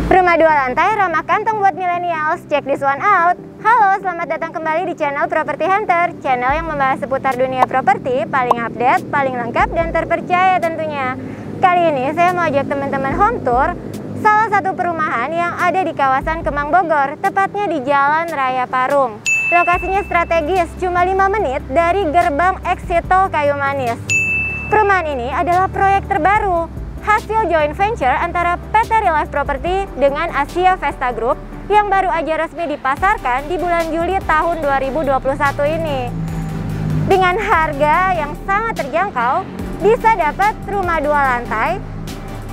Rumah 2 lantai ramah kantong buat millennials, check this one out. Halo, selamat datang kembali di channel Property Hunter, channel yang membahas seputar dunia properti, paling update, paling lengkap, dan terpercaya tentunya. Kali ini saya mau ajak teman-teman home tour salah satu perumahan yang ada di kawasan Kemang Bogor, tepatnya di Jalan Raya Parung. Lokasinya strategis, cuma 5 menit dari gerbang exit tol Kayu Manis. Perumahan ini adalah proyek terbaru hasil joint venture antara PT Real Life Property dengan Asia Vesta Group yang baru aja resmi dipasarkan di bulan Juli tahun 2021 ini. Dengan harga yang sangat terjangkau, bisa dapat rumah 2 lantai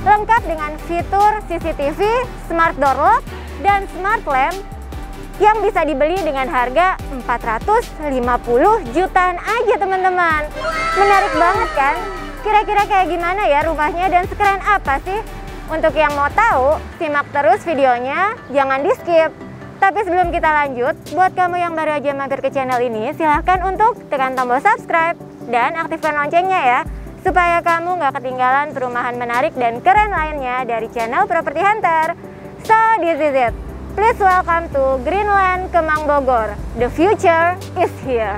lengkap dengan fitur CCTV, smart door lock, dan smart lamp yang bisa dibeli dengan harga 450 jutaan aja teman-teman. Menarik banget kan? Kira-kira kayak gimana ya rumahnya dan sekeren apa sih? Untuk yang mau tahu, simak terus videonya, jangan di skip. Tapi sebelum kita lanjut, buat kamu yang baru aja mampir ke channel ini, silahkan untuk tekan tombol subscribe dan aktifkan loncengnya ya, supaya kamu nggak ketinggalan perumahan menarik dan keren lainnya dari channel Property Hunter. So this is it. Please welcome to Greenland Kemang Bogor. The future is here.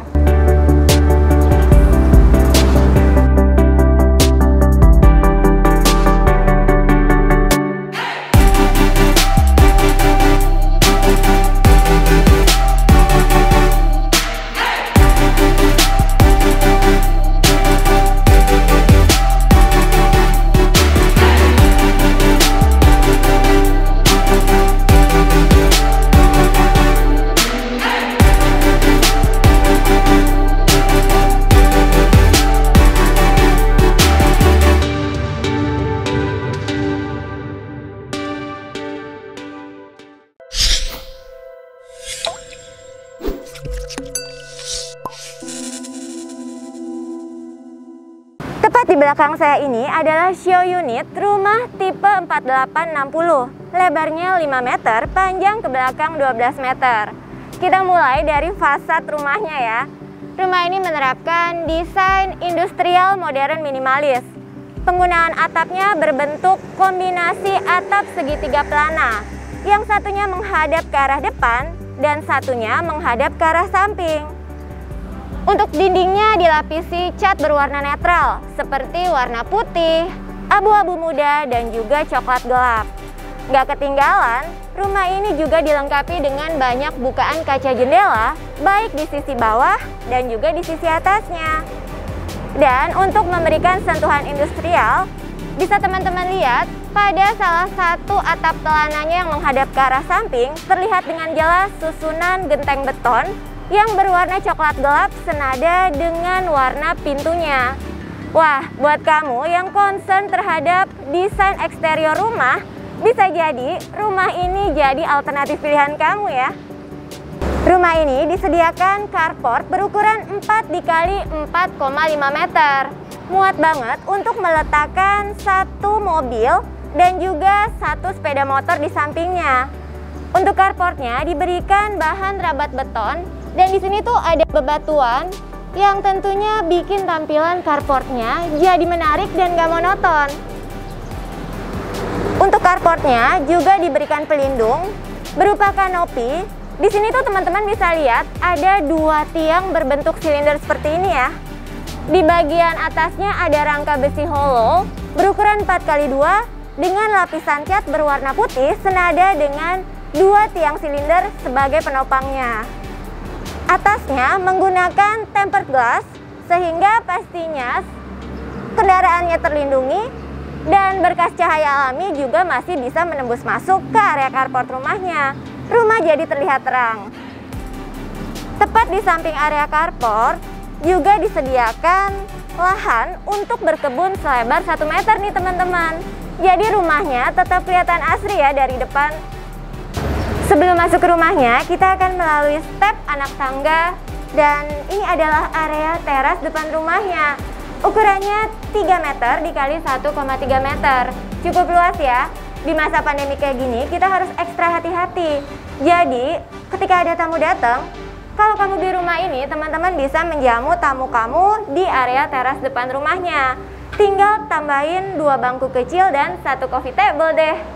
Tepat di belakang saya ini adalah show unit rumah tipe 4860. Lebarnya 5 meter, panjang ke belakang 12 meter. Kita mulai dari fasad rumahnya ya. Rumah ini menerapkan desain industrial modern minimalis. Penggunaan atapnya berbentuk kombinasi atap segitiga pelana. Yang satunya menghadap ke arah depan dan satunya menghadap ke arah samping. Untuk dindingnya dilapisi cat berwarna netral seperti warna putih, abu-abu muda, dan juga coklat gelap. Gak ketinggalan, rumah ini juga dilengkapi dengan banyak bukaan kaca jendela, baik di sisi bawah dan juga di sisi atasnya. Dan untuk memberikan sentuhan industrial, bisa teman-teman lihat pada salah satu atap telananya yang menghadap ke arah samping, terlihat dengan jelas susunan genteng beton yang berwarna coklat gelap senada dengan warna pintunya. Wah, buat kamu yang concern terhadap desain eksterior rumah, bisa jadi rumah ini jadi alternatif pilihan kamu ya. Rumah ini disediakan carport berukuran 4 x 4,5 meter. Muat banget untuk meletakkan 1 mobil dan juga 1 sepeda motor di sampingnya. Untuk carportnya diberikan bahan rabat beton. Dan di sini tuh ada bebatuan yang tentunya bikin tampilan carportnya jadi menarik dan gak monoton. Untuk carportnya juga diberikan pelindung berupa kanopi. Di sini tuh teman-teman bisa lihat ada 2 tiang berbentuk silinder seperti ini ya. Di bagian atasnya ada rangka besi hollow berukuran 4x2 dengan lapisan cat berwarna putih senada dengan 2 tiang silinder sebagai penopangnya. Atasnya menggunakan tempered glass sehingga pastinya kendaraannya terlindungi dan berkas cahaya alami juga masih bisa menembus masuk ke area carport rumahnya. Rumah jadi terlihat terang. Tepat di samping area carport juga disediakan lahan untuk berkebun selebar 1 meter nih teman-teman. Jadi rumahnya tetap kelihatan asri ya dari depan. Sebelum masuk ke rumahnya, kita akan melalui step anak tangga dan ini adalah area teras depan rumahnya. Ukurannya 3 meter dikali 1,3 meter. Cukup luas ya. Di masa pandemi kayak gini, kita harus ekstra hati-hati. Jadi, ketika ada tamu datang, kalau kamu di rumah ini, teman-teman bisa menjamu tamu kamu di area teras depan rumahnya. Tinggal tambahin 2 bangku kecil dan 1 coffee table deh.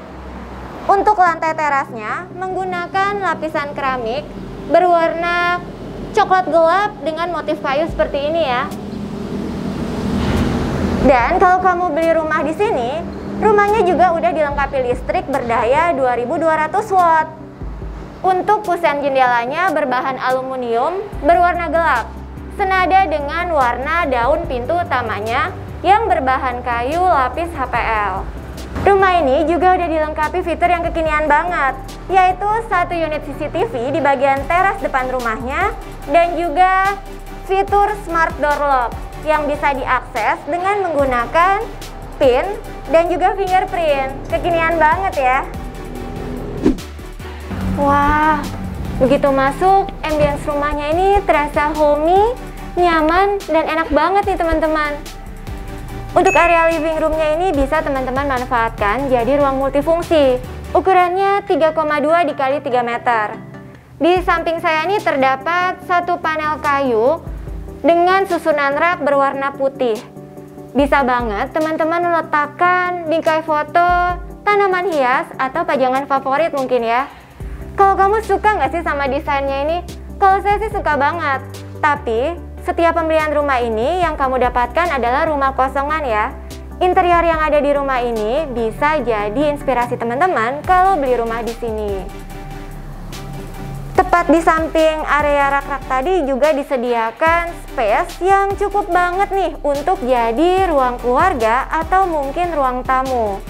Untuk lantai terasnya menggunakan lapisan keramik berwarna coklat gelap dengan motif kayu seperti ini ya. Dan kalau kamu beli rumah di sini, rumahnya juga udah dilengkapi listrik berdaya 2200 watt. Untuk kusen jendelanya berbahan aluminium berwarna gelap, senada dengan warna daun pintu utamanya yang berbahan kayu lapis HPL. Rumah ini juga udah dilengkapi fitur yang kekinian banget, yaitu 1 unit CCTV di bagian teras depan rumahnya dan juga fitur smart door lock yang bisa diakses dengan menggunakan PIN dan juga fingerprint. Kekinian banget ya. Wah, begitu masuk, ambience rumahnya ini terasa homey, nyaman, dan enak banget nih teman-teman. Untuk area living roomnya ini bisa teman-teman manfaatkan jadi ruang multifungsi. Ukurannya 3,2 dikali 3 meter. Di samping saya ini terdapat satu panel kayu dengan susunan rak berwarna putih. Bisa banget teman-teman meletakkan bingkai foto, tanaman hias, atau pajangan favorit mungkin ya. Kalau kamu suka nggak sih sama desainnya ini? Kalau saya sih suka banget. Tapi setiap pembelian rumah ini yang kamu dapatkan adalah rumah kosongan ya. Interior yang ada di rumah ini bisa jadi inspirasi teman-teman kalau beli rumah di sini. Tepat di samping area rak-rak tadi juga disediakan space yang cukup banget nih untuk jadi ruang keluarga atau mungkin ruang tamu.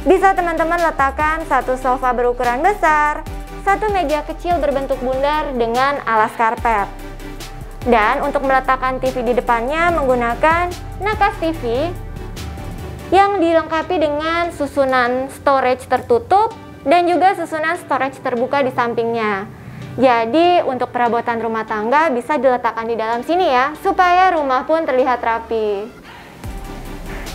Bisa teman-teman letakkan satu sofa berukuran besar, satu meja kecil berbentuk bundar dengan alas karpet. Dan untuk meletakkan TV di depannya menggunakan nakas TV yang dilengkapi dengan susunan storage tertutup dan juga susunan storage terbuka di sampingnya. Jadi untuk perabotan rumah tangga bisa diletakkan di dalam sini ya, supaya rumah pun terlihat rapi.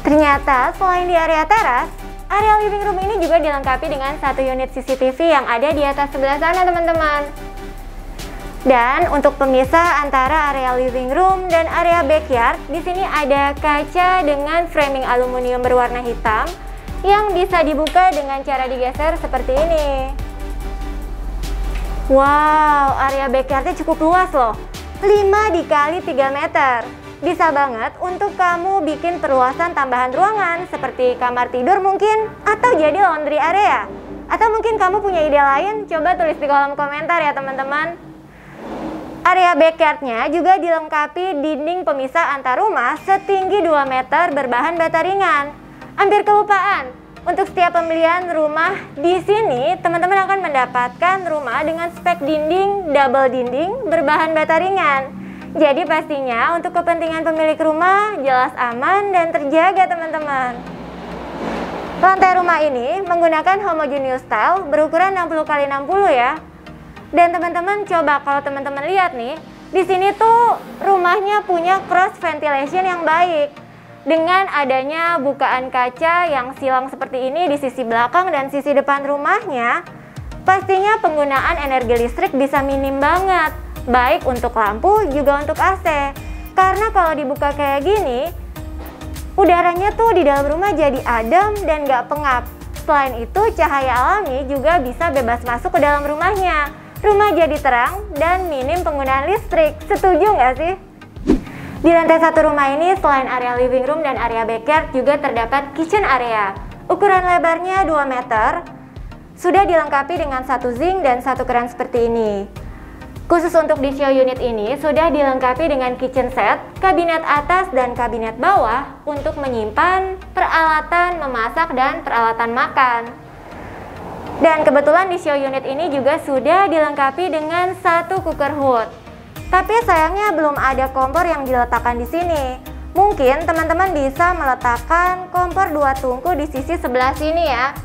Ternyata selain di area teras, area living room ini juga dilengkapi dengan satu unit CCTV yang ada di atas sebelah sana teman-teman. Dan untuk pemisah antara area living room dan area backyard, di sini ada kaca dengan framing aluminium berwarna hitam yang bisa dibuka dengan cara digeser seperti ini. Wow, area backyardnya cukup luas loh, 5 dikali 3 meter. Bisa banget untuk kamu bikin perluasan tambahan ruangan seperti kamar tidur mungkin, atau jadi laundry area. Atau mungkin kamu punya ide lain, coba tulis di kolom komentar ya teman-teman. Area backyardnya juga dilengkapi dinding pemisah antar rumah setinggi 2 meter berbahan bata ringan. Hampir kelupaan. Untuk setiap pembelian rumah di sini, teman-teman akan mendapatkan rumah dengan spek dinding double dinding berbahan bata ringan. Jadi pastinya untuk kepentingan pemilik rumah jelas aman dan terjaga teman-teman. Lantai rumah ini menggunakan homogeneous style berukuran 60 x 60 ya. Dan teman-teman coba kalau teman-teman lihat nih, di sini tuh rumahnya punya cross ventilation yang baik. Dengan adanya bukaan kaca yang silang seperti ini di sisi belakang dan sisi depan rumahnya, pastinya penggunaan energi listrik bisa minim banget, baik untuk lampu juga untuk AC. Karena kalau dibuka kayak gini, udaranya tuh di dalam rumah jadi adem dan gak pengap. Selain itu, cahaya alami juga bisa bebas masuk ke dalam rumahnya. Rumah jadi terang dan minim penggunaan listrik. Setuju nggak sih? Di lantai satu rumah ini selain area living room dan area backyard juga terdapat kitchen area. Ukuran lebarnya 2 meter, sudah dilengkapi dengan satu zinc dan satu keran seperti ini. Khusus untuk di show unit ini sudah dilengkapi dengan kitchen set, kabinet atas dan kabinet bawah untuk menyimpan peralatan memasak dan peralatan makan. Dan kebetulan di show unit ini juga sudah dilengkapi dengan satu cooker hood. Tapi sayangnya belum ada kompor yang diletakkan di sini. Mungkin teman-teman bisa meletakkan kompor 2 tungku di sisi sebelah sini ya.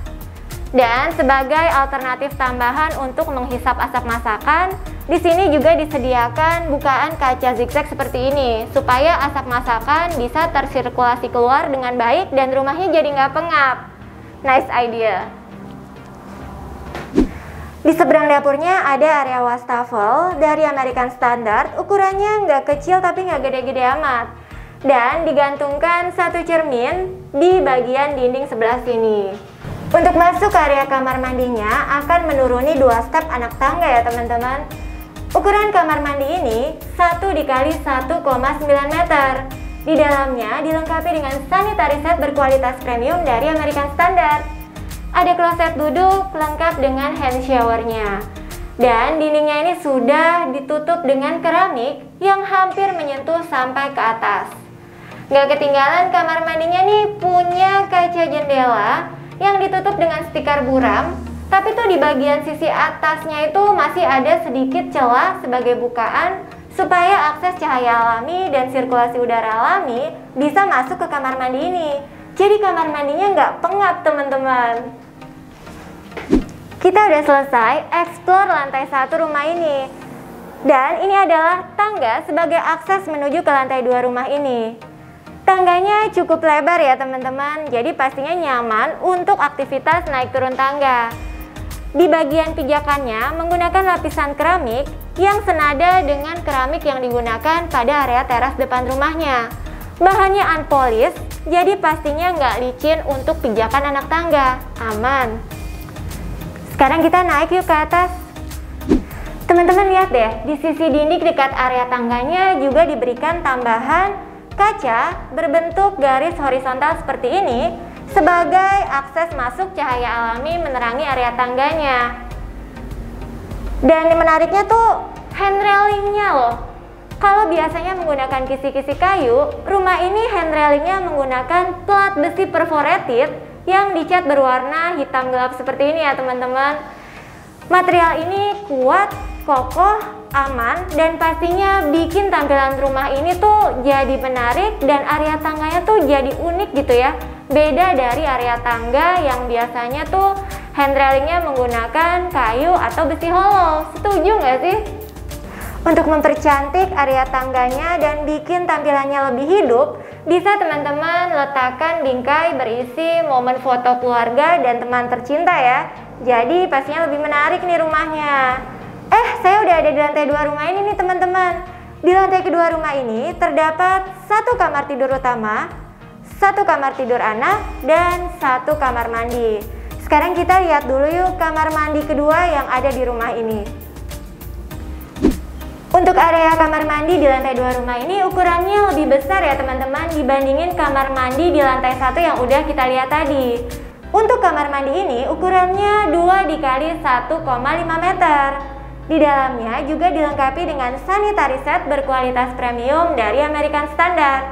Dan sebagai alternatif tambahan untuk menghisap asap masakan, di sini juga disediakan bukaan kaca zigzag seperti ini, supaya asap masakan bisa tersirkulasi keluar dengan baik dan rumahnya jadi nggak pengap. Nice idea. Di seberang dapurnya ada area wastafel dari American Standard, ukurannya nggak kecil tapi nggak gede-gede amat. Dan digantungkan satu cermin di bagian dinding sebelah sini. Untuk masuk ke area kamar mandinya akan menuruni 2 step anak tangga ya teman-teman. Ukuran kamar mandi ini 1 dikali 1,9 meter. Di dalamnya dilengkapi dengan sanitary set berkualitas premium dari American Standard. Ada kloset duduk lengkap dengan hand showernya. Dan dindingnya ini sudah ditutup dengan keramik yang hampir menyentuh sampai ke atas. Gak ketinggalan kamar mandinya nih punya kaca jendela yang ditutup dengan stiker buram, tapi tuh di bagian sisi atasnya itu masih ada sedikit celah sebagai bukaan supaya akses cahaya alami dan sirkulasi udara alami bisa masuk ke kamar mandi ini. Jadi kamar mandinya nggak pengap teman-teman. Kita udah selesai explore lantai 1 rumah ini. Dan ini adalah tangga sebagai akses menuju ke lantai 2 rumah ini. Tangganya cukup lebar ya teman-teman, jadi pastinya nyaman untuk aktivitas naik turun tangga. Di bagian pijakannya menggunakan lapisan keramik yang senada dengan keramik yang digunakan pada area teras depan rumahnya. Bahannya unpolished, jadi pastinya nggak licin untuk pijakan anak tangga, aman. Sekarang kita naik yuk ke atas. Teman-teman lihat deh, di sisi dinding dekat area tangganya juga diberikan tambahan kaca berbentuk garis horizontal seperti ini sebagai akses masuk cahaya alami menerangi area tangganya. Dan yang menariknya tuh hand railingnya loh. Kalau biasanya menggunakan kisi-kisi kayu, rumah ini hand railingnya menggunakan plat besi perforated yang dicat berwarna hitam gelap seperti ini ya teman-teman. Material ini kuat, kokoh, aman, dan pastinya bikin tampilan rumah ini tuh jadi menarik dan area tangganya tuh jadi unik gitu ya. Beda dari area tangga yang biasanya tuh hand railingnya menggunakan kayu atau besi hollow. Setuju nggak sih? Untuk mempercantik area tangganya dan bikin tampilannya lebih hidup, bisa teman-teman letakkan bingkai berisi momen foto keluarga dan teman tercinta ya. Jadi pastinya lebih menarik nih rumahnya. Saya udah ada di lantai 2 rumah ini nih teman-teman. Di lantai kedua rumah ini terdapat 1 kamar tidur utama, 1 kamar tidur anak, dan 1 kamar mandi. Sekarang kita lihat dulu yuk kamar mandi kedua yang ada di rumah ini. Untuk area kamar mandi di lantai 2 rumah ini ukurannya lebih besar ya teman-teman dibandingin kamar mandi di lantai 1 yang udah kita lihat tadi. Untuk kamar mandi ini ukurannya 2 dikali 1,5 meter. Di dalamnya juga dilengkapi dengan sanitary set berkualitas premium dari American Standard.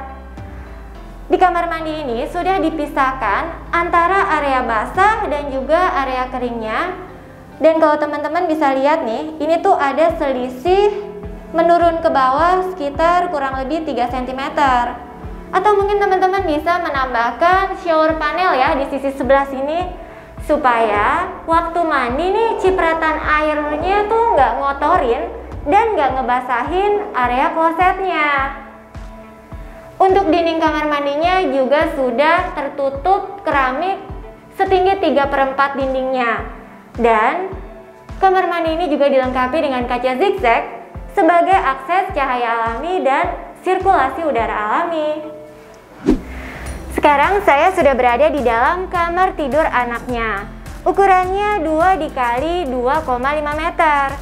Di kamar mandi ini sudah dipisahkan antara area basah dan juga area keringnya. Dan kalau teman-teman bisa lihat nih, ini tuh ada selisih menurun ke bawah sekitar kurang lebih 3 cm. Atau mungkin teman-teman bisa menambahkan shower panel ya di sisi sebelah sini, supaya waktu mandi nih cipratan airnya tuh nggak ngotorin dan nggak ngebasahin area klosetnya. Untuk dinding kamar mandinya juga sudah tertutup keramik setinggi 3/4 dindingnya. Dan kamar mandi ini juga dilengkapi dengan kaca zigzag sebagai akses cahaya alami dan sirkulasi udara alami. Sekarang saya sudah berada di dalam kamar tidur anaknya. Ukurannya 2 dikali 2,5 meter.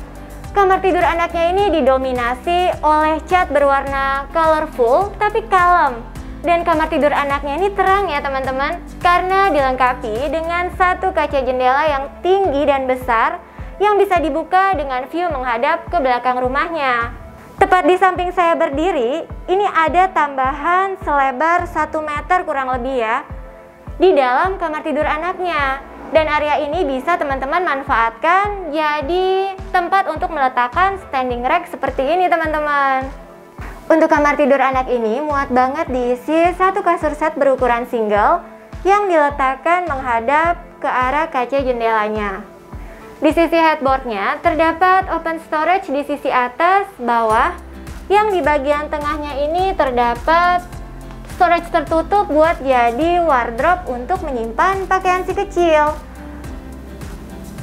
Kamar tidur anaknya ini didominasi oleh cat berwarna colorful tapi kalem. Dan kamar tidur anaknya ini terang ya teman-teman, karena dilengkapi dengan 1 kaca jendela yang tinggi dan besar yang bisa dibuka dengan view menghadap ke belakang rumahnya. Tepat di samping saya berdiri, ini ada tambahan selebar 1 meter kurang lebih ya di dalam kamar tidur anaknya. Dan area ini bisa teman-teman manfaatkan jadi tempat untuk meletakkan standing rack seperti ini teman-teman. Untuk kamar tidur anak ini muat banget diisi 1 kasur set berukuran single yang diletakkan menghadap ke arah kaca jendelanya. Di sisi headboardnya terdapat open storage di sisi atas bawah, yang di bagian tengahnya ini terdapat storage tertutup buat jadi wardrobe untuk menyimpan pakaian si kecil.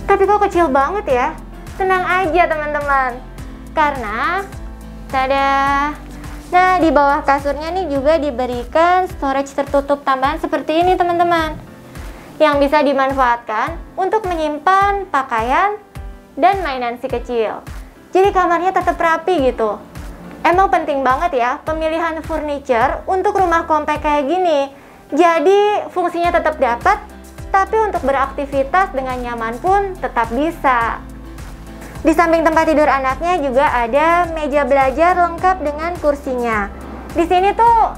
Tapi kok kecil banget ya? Tenang aja teman-teman, karena tada! Nah, di bawah kasurnya nih juga diberikan storage tertutup tambahan seperti ini teman-teman, yang bisa dimanfaatkan untuk menyimpan pakaian dan mainan si kecil. Jadi kamarnya tetap rapi gitu. Emang penting banget ya pemilihan furniture untuk rumah kompak kayak gini. Jadi fungsinya tetap dapat, tapi untuk beraktivitas dengan nyaman pun tetap bisa. Di samping tempat tidur anaknya juga ada meja belajar lengkap dengan kursinya. Di sini tuh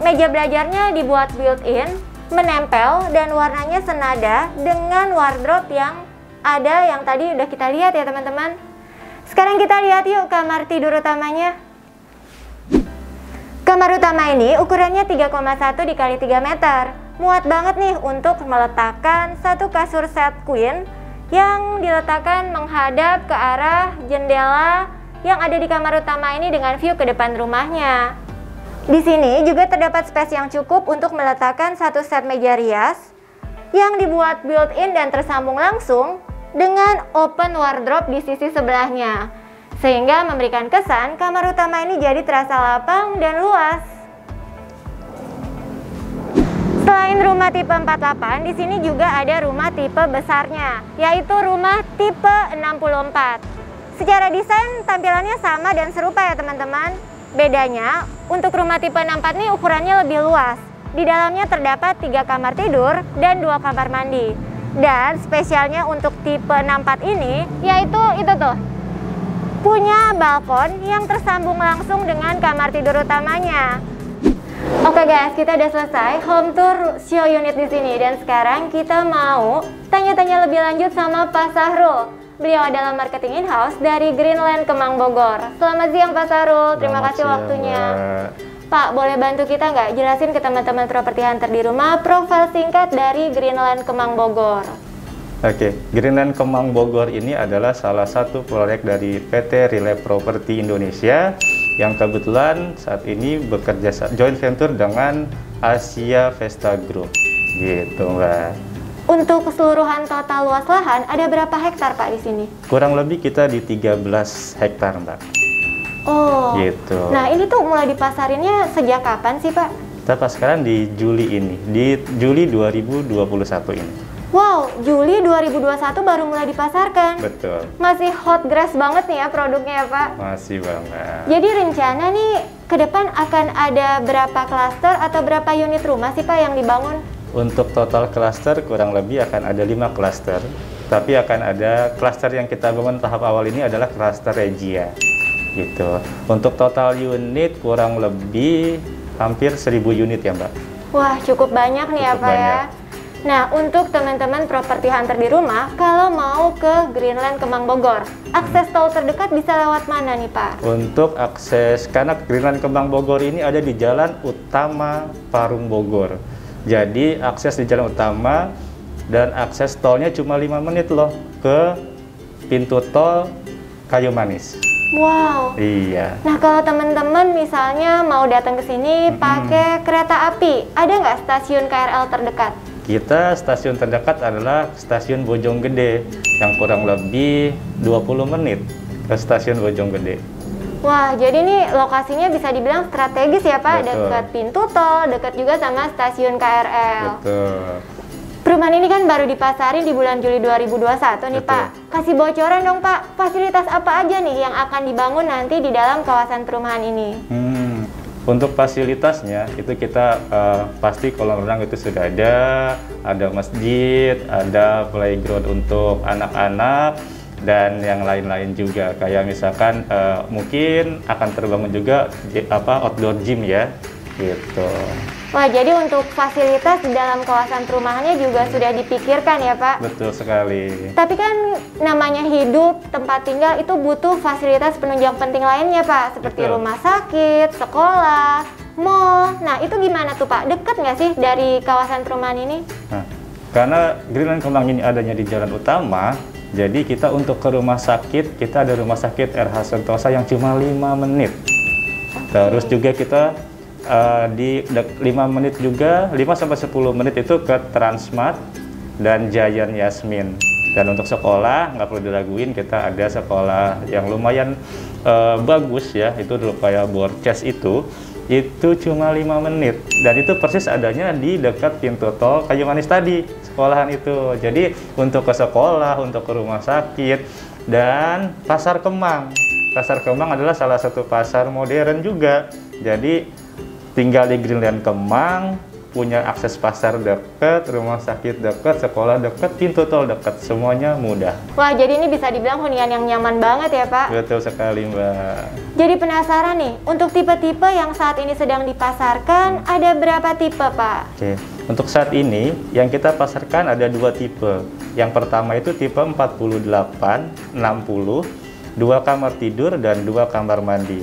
meja belajarnya dibuat built-in, menempel, dan warnanya senada dengan wardrobe yang ada yang tadi udah kita lihat ya teman-teman. Sekarang kita lihat yuk kamar tidur utamanya. Kamar utama ini ukurannya 3,1 x 3 meter. Muat banget nih untuk meletakkan satu kasur set queen yang diletakkan menghadap ke arah jendela yang ada di kamar utama ini dengan view ke depan rumahnya. Di sini juga terdapat space yang cukup untuk meletakkan satu set meja rias yang dibuat built-in dan tersambung langsung dengan open wardrobe di sisi sebelahnya, sehingga memberikan kesan kamar utama ini jadi terasa lapang dan luas. Selain rumah tipe 48, di sini juga ada rumah tipe besarnya, yaitu rumah tipe 64. Secara desain tampilannya sama dan serupa ya teman-teman. Bedanya, untuk rumah tipe 64 ini ukurannya lebih luas. Di dalamnya terdapat 3 kamar tidur dan 2 kamar mandi. Dan spesialnya untuk tipe 64 ini, yaitu itu tuh, punya balkon yang tersambung langsung dengan kamar tidur utamanya. Oke guys, kita udah selesai home tour show unit di sini dan sekarang kita mau tanya-tanya lebih lanjut sama Pak Sahrul. Beliau adalah marketing in-house dari Greenland Kemang Bogor. Selamat siang Pak Sahrul, terima kasih waktunya. Pak, boleh bantu kita nggak jelasin ke teman-teman properti hunter di rumah profil singkat dari Greenland Kemang Bogor? Oke, Greenland Kemang Bogor ini adalah salah satu proyek dari PT Relief Property Indonesia yang kebetulan saat ini bekerja joint venture dengan Asia Vesta Group. Gitu, Mbak. Untuk keseluruhan total luas lahan ada berapa hektar Pak di sini? Kurang lebih kita di 13 hektar, Mbak. Oh, gitu. Nah ini tuh mulai dipasarinnya sejak kapan sih Pak? Kita pas sekarang di Juli ini, di Juli 2021 ini. Wow, Juli 2021 baru mulai dipasarkan. Betul. Masih hot grass banget nih ya produknya ya Pak? Masih banget. Jadi rencana nih ke depan akan ada berapa klaster atau berapa unit rumah sih Pak yang dibangun? Untuk total klaster kurang lebih akan ada 5 klaster. Tapi akan ada klaster yang kita bangun tahap awal ini adalah klaster Regia. Gitu. Untuk total unit kurang lebih hampir 1000 unit ya Mbak. Wah cukup banyak nih ya Pak ya. Nah untuk teman-teman properti hunter di rumah, kalau mau ke Greenland Kemang Bogor, akses tol terdekat bisa lewat mana nih Pak? Untuk akses, karena Greenland Kemang Bogor ini ada di Jalan Utama Parung Bogor. Jadi akses di jalan utama dan akses tolnya cuma 5 menit loh ke pintu tol Kayu Manis. Wow. Iya. Nah kalau teman-teman misalnya mau datang ke sini pakai kereta api, ada nggak stasiun KRL terdekat? Kita stasiun terdekat adalah stasiun Bojonggede yang kurang lebih 20 menit ke stasiun Bojonggede. Wah, jadi nih lokasinya bisa dibilang strategis ya Pak, Betul. dekat pintu tol, dekat juga sama stasiun KRL. Betul. Perumahan ini kan baru dipasarin di bulan Juli 2021 nih Betul. Pak. Kasih bocoran dong Pak, fasilitas apa aja nih yang akan dibangun nanti di dalam kawasan perumahan ini? Untuk fasilitasnya itu kita pasti kolam renang itu sudah ada masjid, ada playground untuk anak-anak, dan yang lain-lain juga. Kayak misalkan mungkin akan terbangun juga outdoor gym ya, gitu. Wah, jadi untuk fasilitas di dalam kawasan perumahannya juga sudah dipikirkan ya Pak? Betul sekali. Tapi kan namanya hidup, tempat tinggal itu butuh fasilitas penunjang penting lainnya Pak, seperti Betul. rumah sakit, sekolah, mall. Nah itu gimana tuh Pak? Deket nggak sih dari kawasan perumahan ini? Nah, karena Greenland Kemang ini adanya di jalan utama, jadi kita untuk ke rumah sakit, kita ada rumah sakit RH Sentosa yang cuma 5 menit. Terus juga kita di 5 menit juga, 5-10 menit itu ke Transmart dan Giant Yasmin. Dan untuk sekolah, nggak perlu diraguin, kita ada sekolah yang lumayan bagus ya, itu kayak Borces itu itu cuma 5 menit. Dan itu persis adanya di dekat pintu tol Kayu Manis tadi, sekolahan itu. Jadi untuk ke sekolah, untuk ke rumah sakit, dan Pasar Kemang. Pasar Kemang adalah salah satu pasar modern juga. Jadi tinggal di Greenland Kemang, punya akses pasar dekat, rumah sakit dekat, sekolah dekat, pintu tol dekat, semuanya mudah. Wah, jadi ini bisa dibilang hunian yang nyaman banget ya, Pak? Betul sekali, Mbak. Jadi penasaran nih, untuk tipe-tipe yang saat ini sedang dipasarkan, ada berapa tipe, Pak? Oke, untuk saat ini yang kita pasarkan ada 2 tipe. Yang pertama itu tipe 48, 60, 2 kamar tidur dan 2 kamar mandi.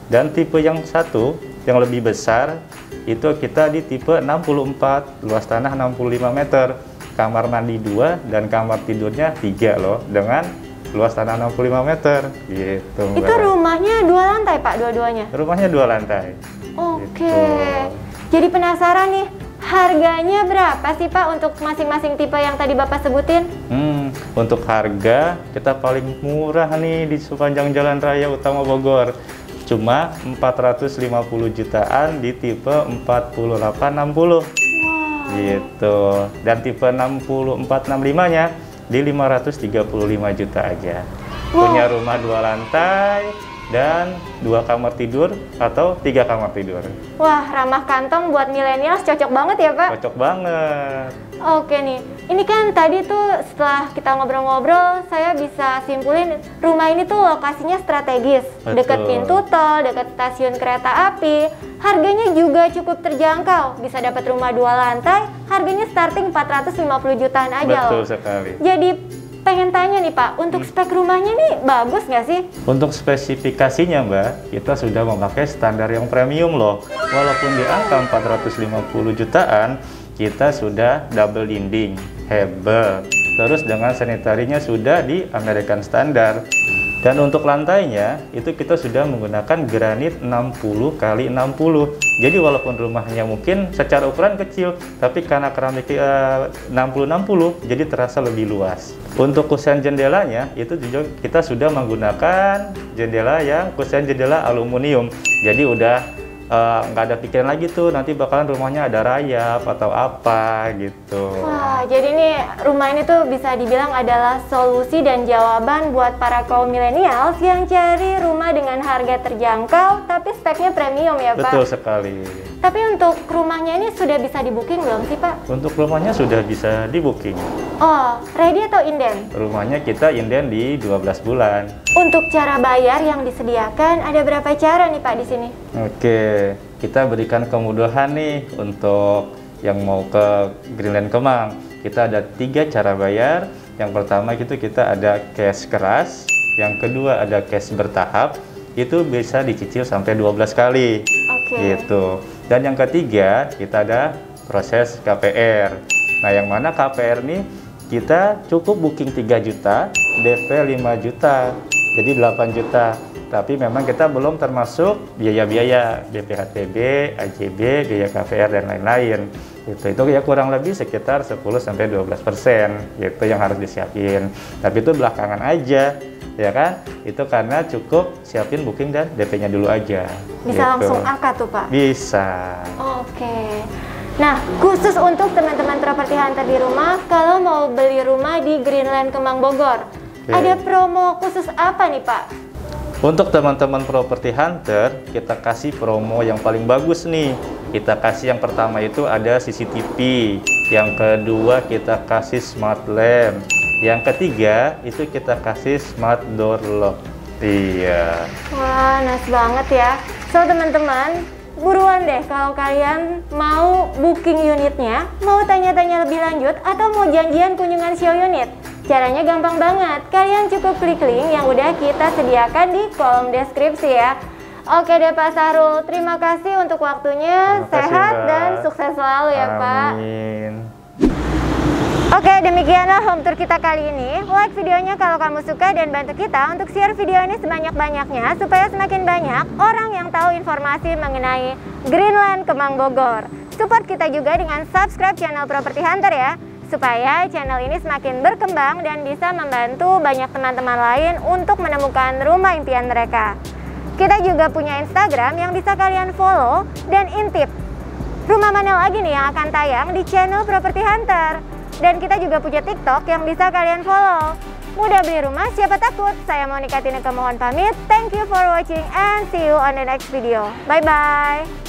Dan tipe yang satu, yang lebih besar, itu kita di tipe 64, luas tanah 65 meter, kamar mandi 2 dan kamar tidurnya 3 loh, dengan luas tanah 65 meter gitu, Mbak. Itu rumahnya 2 lantai, Pak, dua-duanya? Rumahnya 2 lantai. Oke. Gitu. Jadi penasaran nih, harganya berapa sih, Pak, untuk masing-masing tipe yang tadi Bapak sebutin? Untuk harga kita paling murah nih di sepanjang Jalan Raya Utama Bogor. Cuma 450 jutaan di tipe 4860. Wow. Gitu. Dan tipe 6465-nya di 535 juta aja. Wow. Punya rumah 2 lantai dan 2 kamar tidur atau 3 kamar tidur. Wah, ramah kantong buat milenial, cocok banget ya, Pak? Cocok banget. Oke nih, ini kan tadi tuh setelah kita ngobrol-ngobrol, saya bisa simpulin rumah ini tuh lokasinya strategis. Betul. Dekat pintu tol, dekat stasiun kereta api, harganya juga cukup terjangkau. Bisa dapat rumah 2 lantai, harganya starting 450 jutaan aja. Betul loh. sekali. Jadi pengen tanya nih, Pak, untuk spek rumahnya nih bagus nggak sih? Untuk spesifikasinya, Mbak, kita sudah memakai standar yang premium loh. Walaupun di angka 450 jutaan, kita sudah double dinding, hebel. Terus dengan sanitarinya sudah di American Standard. Dan untuk lantainya, itu kita sudah menggunakan granit 60 x 60. Jadi walaupun rumahnya mungkin secara ukuran kecil, tapi karena keramik 60-60, jadi terasa lebih luas. Untuk kusen jendelanya, itu juga kita sudah menggunakan jendela yang kusen jendela aluminium. Jadi udah nggak ada pikiran lagi tuh nanti bakalan rumahnya ada rayap atau apa gitu. Wah, jadi nih rumah ini tuh bisa dibilang adalah solusi dan jawaban buat para kaum milenials yang cari rumah dengan harga terjangkau tapi speknya premium ya, Pak? Betul sekali. Tapi untuk rumahnya ini sudah bisa di-booking belum sih, Pak? Untuk rumahnya sudah bisa di-booking. Oh, ready atau inden? Rumahnya kita inden di 12 bulan. Untuk cara bayar yang disediakan ada berapa cara nih, Pak, di sini? Oke, kita berikan kemudahan nih untuk yang mau ke Greenland Kemang. Kita ada 3 cara bayar. Yang pertama itu kita ada cash keras, yang kedua ada cash bertahap, itu bisa dicicil sampai 12 kali. Oke. Gitu. Dan yang ketiga kita ada proses KPR. Nah, yang mana KPR nih kita cukup booking 3 juta, DP 5 juta. Jadi 8 juta. Tapi memang kita belum termasuk biaya-biaya BPHTB, AJB, biaya KPR dan lain-lain. Itu ya kurang lebih sekitar 10-12% gitu yang harus disiapin. Tapi itu belakangan aja, ya kan? Itu karena cukup siapin booking dan DP-nya dulu aja. Bisa gitu. langsung akad tuh, Pak? Bisa. Oke. Nah, khusus untuk teman-teman properti hunter di rumah, kalau mau beli rumah di Greenland Kemang Bogor, ada promo khusus apa nih, Pak? Untuk teman-teman properti hunter, kita kasih promo yang paling bagus nih. Kita kasih yang pertama itu ada CCTV, yang kedua kita kasih smart lamp, yang ketiga itu kita kasih smart door lock. Iya. Wah, nice banget ya. So, teman-teman, buruan deh kalau kalian mau booking unitnya, mau tanya-tanya lebih lanjut, atau mau janjian kunjungan show unit. Caranya gampang banget, kalian cukup klik link yang udah kita sediakan di kolom deskripsi ya. Oke deh Pak Sahrul, terima kasih untuk waktunya, sehat dan sukses selalu ya Pak. Amin. Oke, demikianlah home tour kita kali ini. Like videonya kalau kamu suka dan bantu kita untuk share video ini sebanyak-banyaknya supaya semakin banyak orang yang tahu informasi mengenai Greenland Kemang Bogor. Support kita juga dengan subscribe channel Property Hunter ya, supaya channel ini semakin berkembang dan bisa membantu banyak teman-teman lain untuk menemukan rumah impian mereka. Kita juga punya Instagram yang bisa kalian follow dan intip. Rumah mana lagi nih yang akan tayang di channel Property Hunter. Dan kita juga punya TikTok yang bisa kalian follow. Mudah beli rumah, siapa takut? Saya Monica Tineke mohon pamit. Thank you for watching and see you on the next video. Bye-bye.